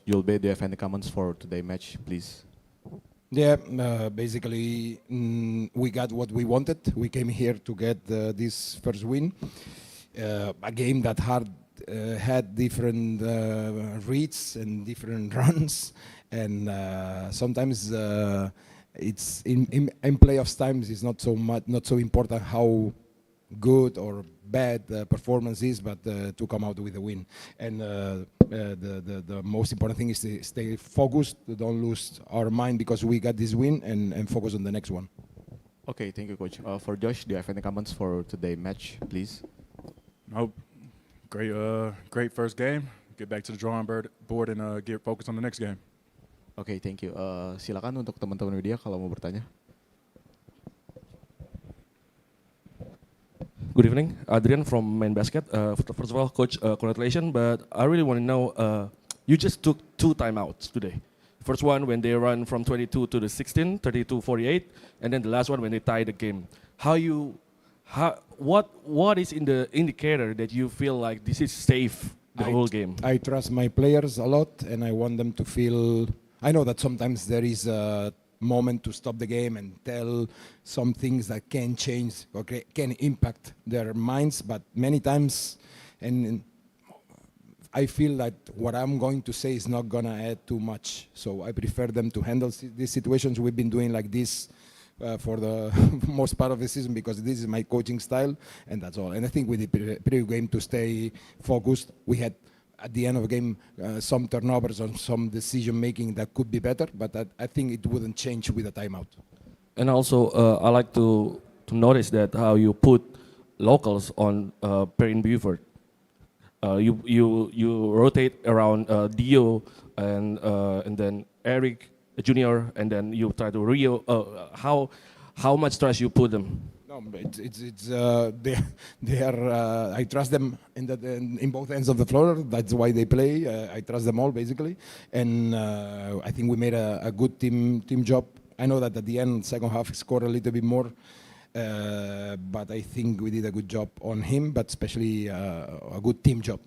Julbe, do you have any comments for today's match, please? Yeah, basically we got what we wanted. We came here to get this first win. A game that had different reads and different runs, and sometimes it's in playoffs times it's not so important how good or bad performance is, but to come out with a win. And the most important thing is to stay focused, to don't lose our mind because we got this win, and focus on the next one. Okay, thank you, Coach. For Josh, do you have any comments for today's match, please? Nope. Great first game. Get back to the drawing board and get focused on the next game. Okay, thank you. Silakan untuk teman-teman media kalau mau bertanya. Good evening, Adrian from Main Basket. First of all, Coach, congratulations, but I really want to know, you just took 2 timeouts today. First one when they run from 22 to the 16, 32-48, and then the last one when they tie the game. What is in the indicator that you feel like this is safe the whole game? I trust my players a lot, and I want them to feel. I know that sometimes there is a moment to stop the game and tell some things that can change or can impact their minds, but many times, and I feel that what I'm going to say is not gonna add too much. So I prefer them to handle these situations. We've been doing like this for the most part of the season because this is my coaching style, and that's all. And I think we did pretty good game to stay focused. We had at the end of the game some turnovers on some decision making that could be better, but I think it wouldn't change with a timeout. And also, I like to notice that how you put locals on Perrin Buford. You rotate around Dio and then Eric Junior, and then you try to Rio. How much trust you put them? No, they are. I trust them in both ends of the floor. That's why they play. I trust them all basically, and I think we made a good team job. I know that at the end, second half, he scored a little bit more, but I think we did a good job on him, but especially a good team job.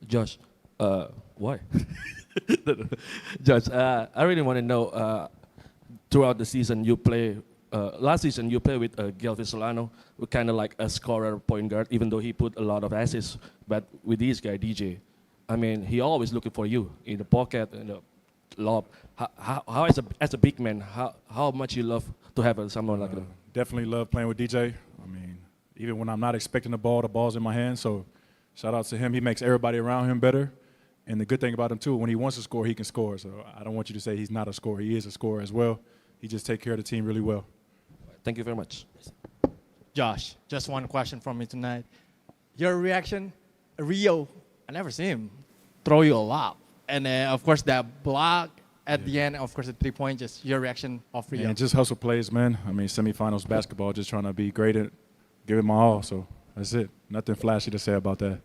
Josh, why? Josh, I really want to know. Throughout the season, you play. Last season, you played with Gelvis Solano, who kind of like a scorer point guard, even though he put a lot of assists. But with this guy, DJ, I mean, he always looking for you in the pocket and the lob. How as a big man, how much you love to have someone like that? Definitely love playing with DJ. I mean, even when I'm not expecting the ball's in my hand. So shout out to him. He makes everybody around him better. And the good thing about him, too, when he wants to score, he can score. So I don't want you to say he's not a scorer. He is a scorer as well. He just takes care of the team really well. Thank you very much. Josh, just one question from me tonight. Your reaction, Rio, I never see him throw you a lot. And of course, that block at the end, of course, the 3-point, just your reaction of Rio. And just hustle plays, man. I mean, semifinals basketball, just trying to be great at give it my all. So that's it. Nothing flashy to say about that.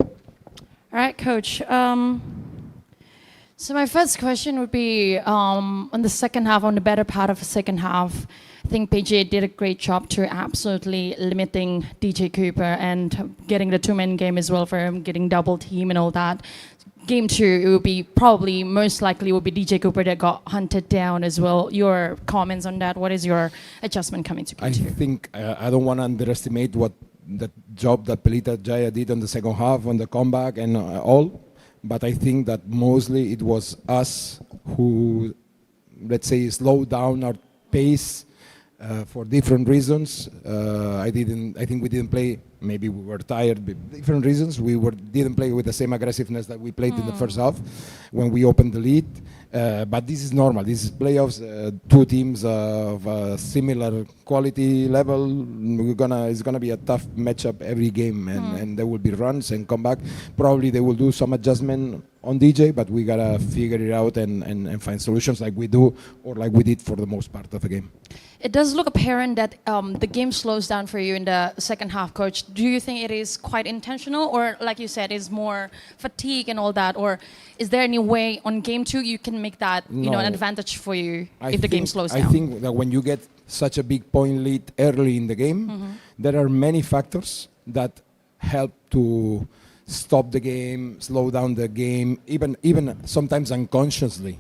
All right, Coach. So my first question would be on the second half, on the better part of the second half. I think PJ did a great job to absolutely limiting DJ Cooper and getting the 2-man game as well for him, getting double team and all that. Game 2, it would be probably most likely would be DJ Cooper that got hunted down as well. Your comments on that? What is your adjustment coming to Game 2? I think I don't want to underestimate what the job that Pelita Jaya did on the second half, on the comeback and all. But I think that mostly it was us who, let's say, slowed down our pace for different reasons. I think we didn't play. Maybe we were tired. Different reasons. We didn't play with the same aggressiveness that we played in the first half when we opened the lead. But this is normal. This is playoffs. 2 teams of similar quality level. It's gonna be a tough matchup every game, and there will be runs and comeback. Probably they will do some adjustment on DJ, but we gotta figure it out and find solutions like we do or like we did for the most part of the game. It does look apparent that the game slows down for you in the second half, Coach. Do you think it is quite intentional, or like you said, is more fatigue and all that, or is there any way on Game 2 you can make that an advantage for you if the game slows down? I think that when you get such a big point lead early in the game, there are many factors that help to stop the game, slow down the game, even sometimes unconsciously.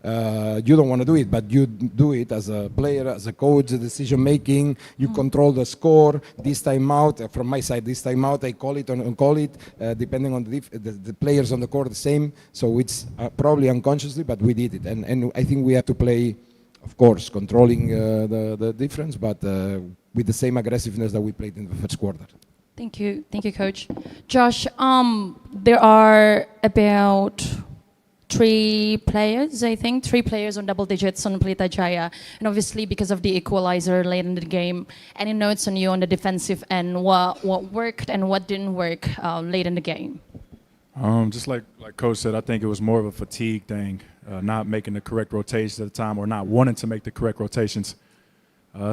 You don't want to do it, but you do it as a player, as a coach, the decision making. You control the score. This time out, from my side, this time out, I call it or call it, depending on the players on the court, the same. So it's probably unconsciously, but we did it. And I think we have to play, of course, controlling the difference, but with the same aggressiveness that we played in the first quarter. Thank you, Coach. Josh, there are about three players on double digits on Pelita Jaya, and obviously because of the equalizer late in the game. Any notes on you on the defensive end? What worked and what didn't work late in the game? Just like Coach said, I think it was more of a fatigue thing, not making the correct rotations at the time or not wanting to make the correct rotations.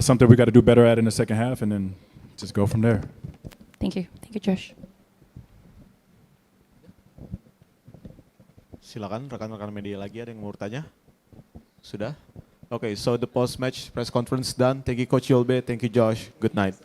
Something we got to do better at in the second half, and then just go from there. Thank you, Josh. Silakan rekan-rekan media lagi, ada yang mau bertanya? Sudah? Okay, so the post-match press conference done. Thank you Coach Yolbe, thank you Josh. Good night.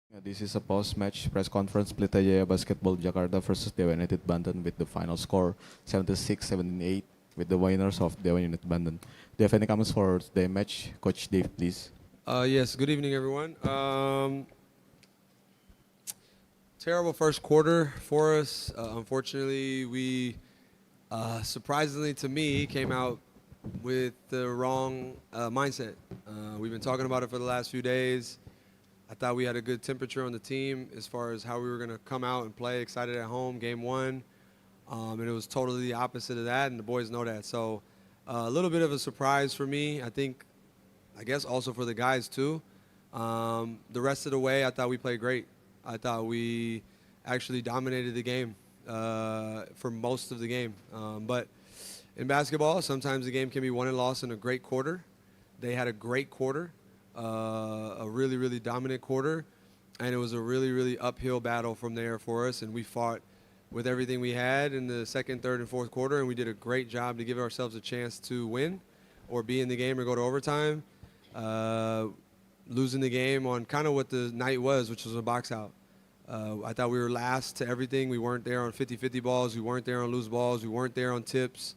This is a post-match press conference Pelita Jaya Basketball Jakarta versus Dewa United Banten with the final score 76-78 with the winners of Dewa United Banten. Do you have any comments for the match? Coach Dave, please. Yes, good evening, everyone. Terrible first quarter for us. Unfortunately, we, surprisingly to me, came out with the wrong mindset. We've been talking about it for the last few days. I thought we had a good temperature on the team as far as how we were going to come out and play excited at home, game one. And it was totally the opposite of that, and the boys know that. So a little bit of a surprise for me. I guess also for the guys too. The rest of the way, I thought we played great. I thought we actually dominated the game for most of the game. But in basketball, sometimes the game can be won and lost in a great quarter. They had a great quarter, a really, really dominant quarter, and it was a really, really uphill battle from there for us, and we fought with everything we had in the second, third, and fourth quarter, and we did a great job to give ourselves a chance to win or be in the game or go to overtime. Losing the game on kind of what the night was, which was a box out. I thought we were last to everything. We weren't there on 50-50 balls. We weren't there on loose balls. We weren't there on tips.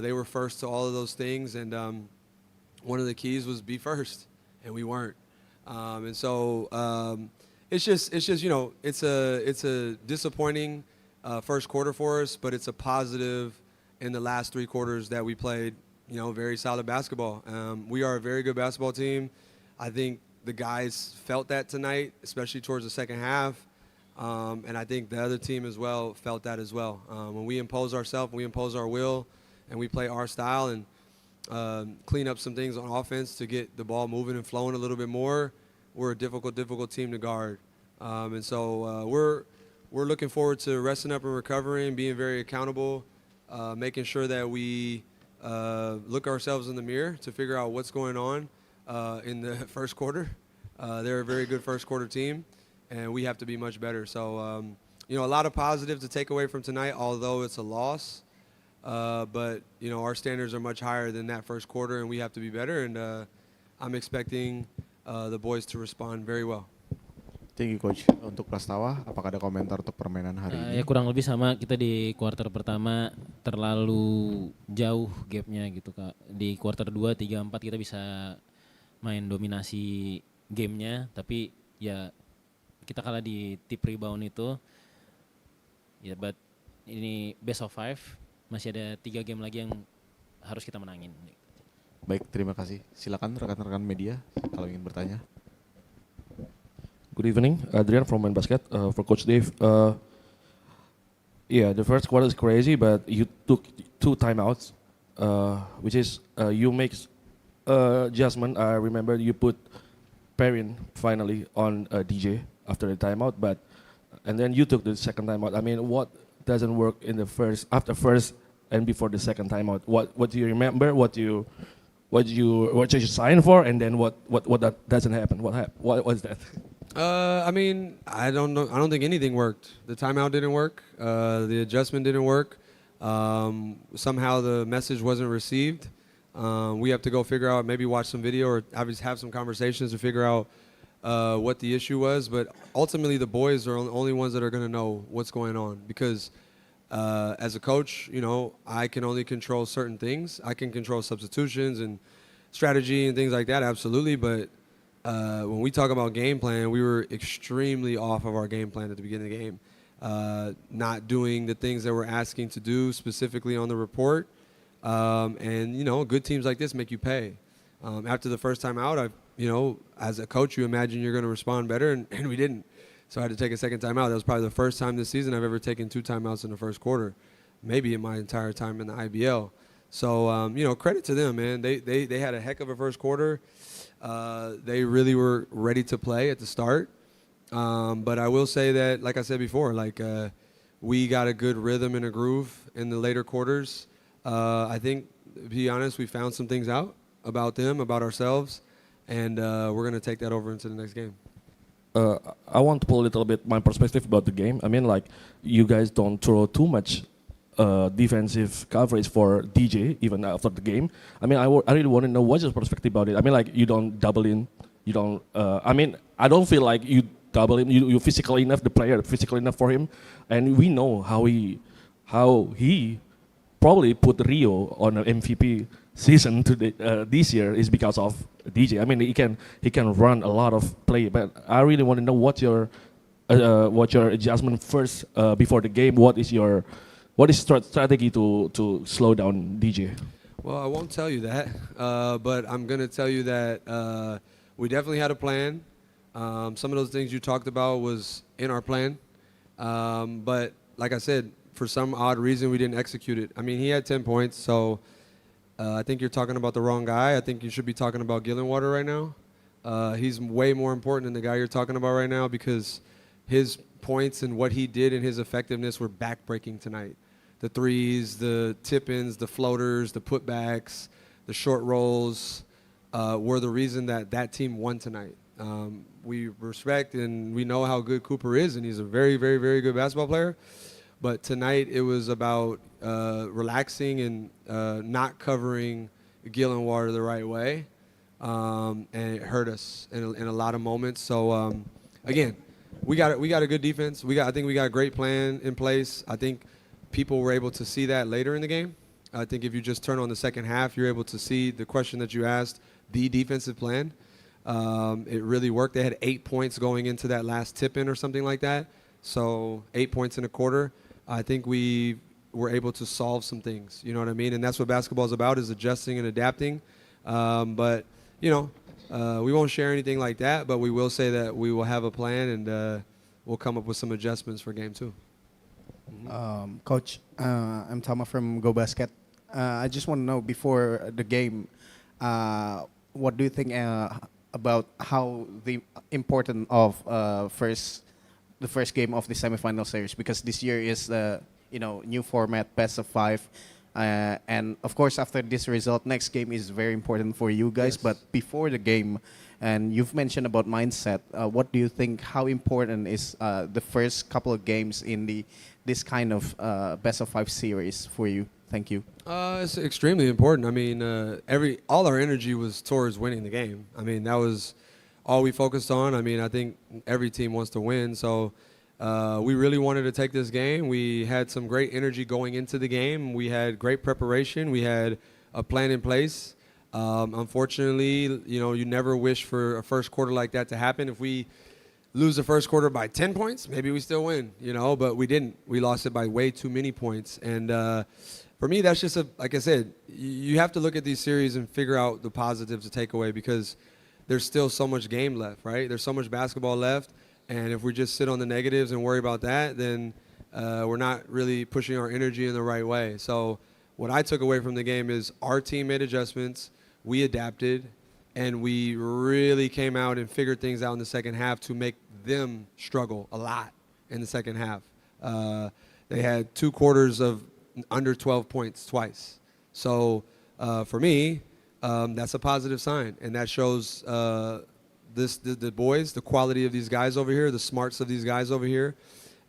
They were first to all of those things, and one of the keys was be first, and we weren't. And so it's just it's a disappointing first quarter for us, but it's a positive in the last three quarters that we played. Very solid basketball. We are a very good basketball team. I think the guys felt that tonight, especially towards the second half. And I think the other team as well felt that as well. When we impose ourselves, we impose our will, and we play our style and clean up some things on offense to get the ball moving and flowing a little bit more, we're a difficult team to guard. And so we're looking forward to resting up and recovering, being very accountable, making sure that we look ourselves in the mirror to figure out what's going on in the first quarter. They're a very good first quarter team, and we have to be much better. So, a lot of positives to take away from tonight, although it's a loss. But, our standards are much higher than that first quarter, and we have to be better. And I'm expecting the boys to respond very well. Thank you, Coach. Untuk Prastawa, apakah ada komentar untuk permainan hari ini? Ya kurang lebih sama, kita di kuarter pertama terlalu jauh gapnya gitu Kak. Di kuarter 2, 3, 4 kita bisa main dominasi gamenya, tapi ya kita kalah di tip rebound itu. Ya, but ini best of 5, masih ada 3 game lagi yang harus kita menangin. Baik, terima kasih. Silakan rekan-rekan media kalau ingin bertanya. Good evening, Adrian from Basket. For Coach Dave, the first quarter is crazy, but you took 2 timeouts, which is you make adjustment. I remember you put Perrin finally on DJ after the timeout, and then you took the second timeout. I mean, what doesn't work in the after first and before the second timeout? What do you remember? What you sign for, and then what that doesn't happen? What was that? I don't know. I don't think anything worked. The timeout didn't work. The adjustment didn't work. Somehow the message wasn't received. We have to go figure out, maybe watch some video or have some conversations to figure out what the issue was. But ultimately, the boys are the only ones that are going to know what's going on. Because as a coach, I can only control certain things. I can control substitutions and strategy and things like that, absolutely. But when we talk about game plan, we were extremely off of our game plan at the beginning of the game. Not doing the things that we're asking to do specifically on the report. And good teams like this make you pay. After the first time out, as a coach, you imagine you're going to respond better, and we didn't. So I had to take a second timeout. That was probably the first time this season I've ever taken 2 timeouts in the first quarter, maybe in my entire time in the IBL. So, credit to them, man. They had a heck of a first quarter. They really were ready to play at the start. But I will say that, like I said before, we got a good rhythm and a groove in the later quarters. I think, to be honest, we found some things out about them, about ourselves, and we're going to take that over into the next game. I want to pull a little bit my perspective about the game. I mean, you guys don't throw too much defensive coverage for DJ even after the game. I mean, I really want to know what's your perspective about it. I mean, you don't double in, you don't. I mean, I don't feel like you double him. You physical enough, the player physical enough for him, and we know how he probably put Rio on an MVP season this year is because of DJ. I mean, he can run a lot of play, but I really want to know what your adjustment first before the game. What is strategy to slow down DJ? Well, I won't tell you that, but I'm going to tell you that we definitely had a plan. Some of those things you talked about was in our plan, but like I said, for some odd reason we didn't execute it. I mean, he had 10 points, so I think you're talking about the wrong guy. I think you should be talking about Gillenwater right now. He's way more important than the guy you're talking about right now because his points and what he did and his effectiveness were backbreaking tonight. The threes, the tip-ins, the floaters, the putbacks, the short rolls were the reason that team won tonight. We respect and we know how good Cooper is, and he's a very, very, very good basketball player. But tonight it was about relaxing and not covering Gillenwater the right way, and it hurt us in a lot of moments. So again, we got a good defense. I think we got a great plan in place. I think people were able to see that later in the game. I think if you just turn on the second half, you're able to see the question that you asked, the defensive plan. It really worked. They had 8 points going into that last tip-in or something like that. So 8 points in a quarter. I think we were able to solve some things. You know what I mean? And that's what basketball is about, is adjusting and adapting. But, you know, we won't share anything like that, but we will say that we will have a plan and we'll come up with some adjustments for game 2. Coach, I'm Tama from Go Basket. I just want to know, before the game, what do you think about how the importance of the first game of the semifinal series? Because this year is new format, best of 5, and of course after this result, next game is very important for you guys. Yes. But before the game, and you've mentioned about mindset, what do you think? How important is the first couple of games in this kind of best of 5 series for you? Thank you. It's extremely important. I mean, all our energy was towards winning the game. I mean, that was all we focused on. I mean, I think every team wants to win, so we really wanted to take this game. We had some great energy going into the game. We had great preparation. We had a plan in place. Unfortunately, you never wish for a first quarter like that to happen. If we lose the first quarter by 10 points, maybe we still win, but we didn't. We lost it by way too many points. And for me, that's just like I said, you have to look at these series and figure out the positives to take away, because there's still so much game left, right? There's so much basketball left. And if we just sit on the negatives and worry about that, then we're not really pushing our energy in the right way. So what I took away from the game is our team made adjustments, we adapted, and we really came out and figured things out in the second half to make them struggle a lot in the second half. They had 2 quarters of under 12 points twice. So for me, that's a positive sign, and that shows the boys, the quality of these guys over here, the smarts of these guys over here,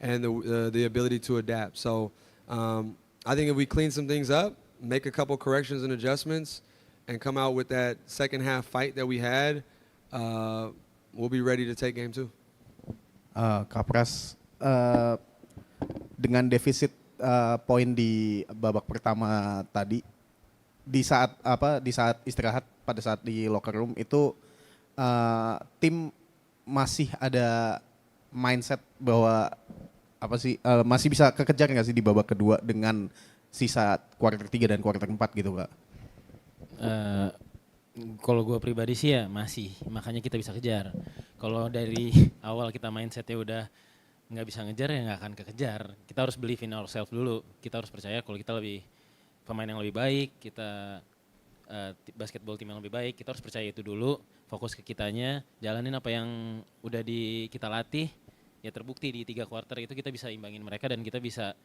and the ability to adapt. So I think if we clean some things up, make a couple corrections and adjustments, and come out with that second half fight that we had, we'll be ready to take game 2. Kapras, dengan defisit poin di babak pertama tadi, di saat istirahat, pada saat di locker room itu, tim masih ada mindset bahwa masih bisa kekejar nggak sih di babak kedua dengan sisa kuarter 3 dan kuarter 4 gitu, Kak? Kalau gue pribadi sih ya masih, makanya kita bisa kejar. Kalau dari awal kita mindsetnya udah nggak bisa ngejar, ya nggak akan kekejar. Kita harus believe in ourselves dulu. Kita harus percaya kalau kita lebih pemain yang lebih baik, kita basketball tim yang lebih baik. Kita harus percaya itu dulu, fokus ke kitanya, jalanin apa yang udah kita latih. Ya terbukti di 3 quarter itu kita bisa imbangin mereka dan kita bisa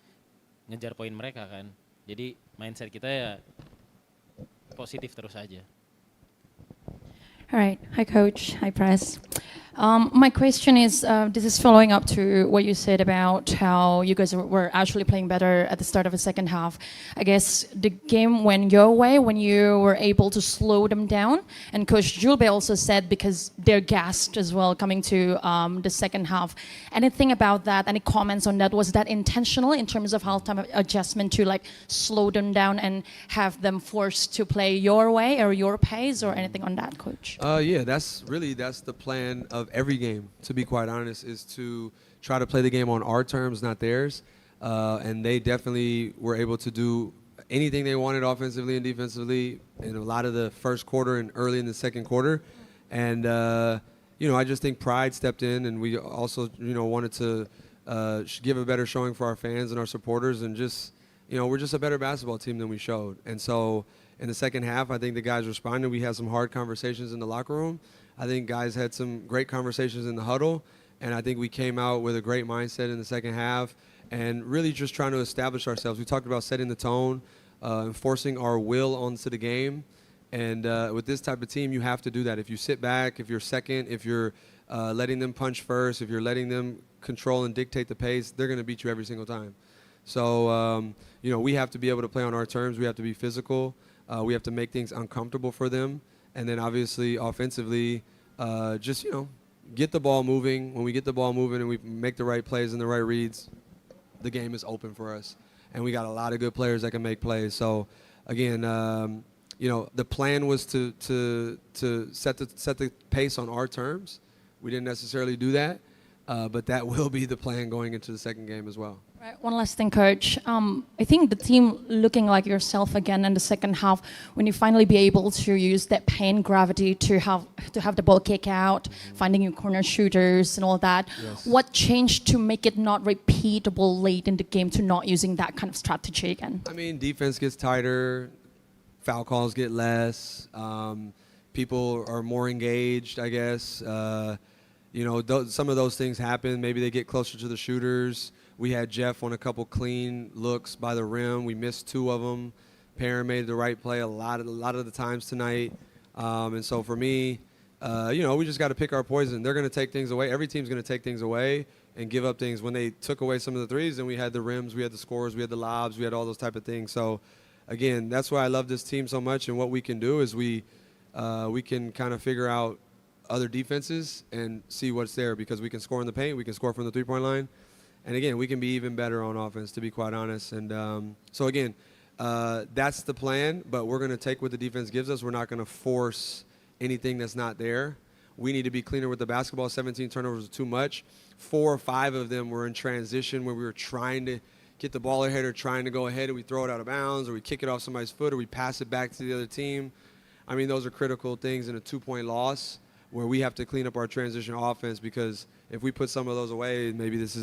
ngejar poin mereka kan. Jadi mindset kita ya positif terus aja. All right. Hi, Coach. Hi, Press. My question is, this is following up to what you said about how you guys were actually playing better at the start of the second half. I guess the game went your way when you were able to slow them down. And Coach Julbe also said because they're gassed as well coming to the second half. Anything about that? Any comments on that? Was that intentional in terms of halftime adjustment to like slow them down and have them forced to play your way or your pace or anything on that, Coach? Yeah, that's the plan of every game, to be quite honest, is to try to play the game on our terms, not theirs. And they definitely were able to do anything they wanted offensively and defensively in a lot of the first quarter and early in the second quarter. And, I just think pride stepped in, and we also, wanted to give a better showing for our fans and our supporters, and just, we're just a better basketball team than we showed. And so in the second half, I think the guys responded. We had some hard conversations in the locker room. I think guys had some great conversations in the huddle, and I think we came out with a great mindset in the second half and really just trying to establish ourselves. We talked about setting the tone, enforcing our will onto the game, and with this type of team, you have to do that. If you sit back, if you're second, if you're letting them punch first, if you're letting them control and dictate the pace, they're going to beat you every single time. So, we have to be able to play on our terms. We have to be physical. We have to make things uncomfortable for them. And then obviously offensively, just, get the ball moving. When we get the ball moving and we make the right plays and the right reads, the game is open for us. And we got a lot of good players that can make plays. So, again, the plan was to set the pace on our terms. We didn't necessarily do that, but that will be the plan going into the second game as well. Right. One last thing, Coach. I think the team looking like yourself again in the second half, when you finally be able to use that pain gravity to have the ball kick out, finding your corner shooters and all that. Yes. What changed to make it not repeatable late in the game to not using that kind of strategy again? I mean, defense gets tighter, foul calls get less, people are more engaged, I guess. Some of those things happen. Maybe they get closer to the shooters. We had Jeff on a couple clean looks by the rim. We missed 2 of them. Perrin made the right play a lot of the times tonight. And so for me, we just got to pick our poison. They're going to take things away. Every team's going to take things away and give up things. When they took away some of the threes, then we had the rims, we had the scores, we had the lobs, we had all those type of things. So, again, that's why I love this team so much. And what we can do is we can kind of figure out other defenses and see what's there, because we can score in the paint, we can score from the three-point line. And, again, we can be even better on offense, to be quite honest. And so, again, that's the plan, but we're going to take what the defense gives us. We're not going to force anything that's not there. We need to be cleaner with the basketball. 17 turnovers is too much. 4 or 5 of them were in transition where we were trying to get the ball ahead or trying to go ahead, and we throw it out of bounds, or we kick it off somebody's foot, or we pass it back to the other team. I mean, those are critical things in a 2-point loss where we have to clean up our transition offense, because if we put some of those away, maybe this is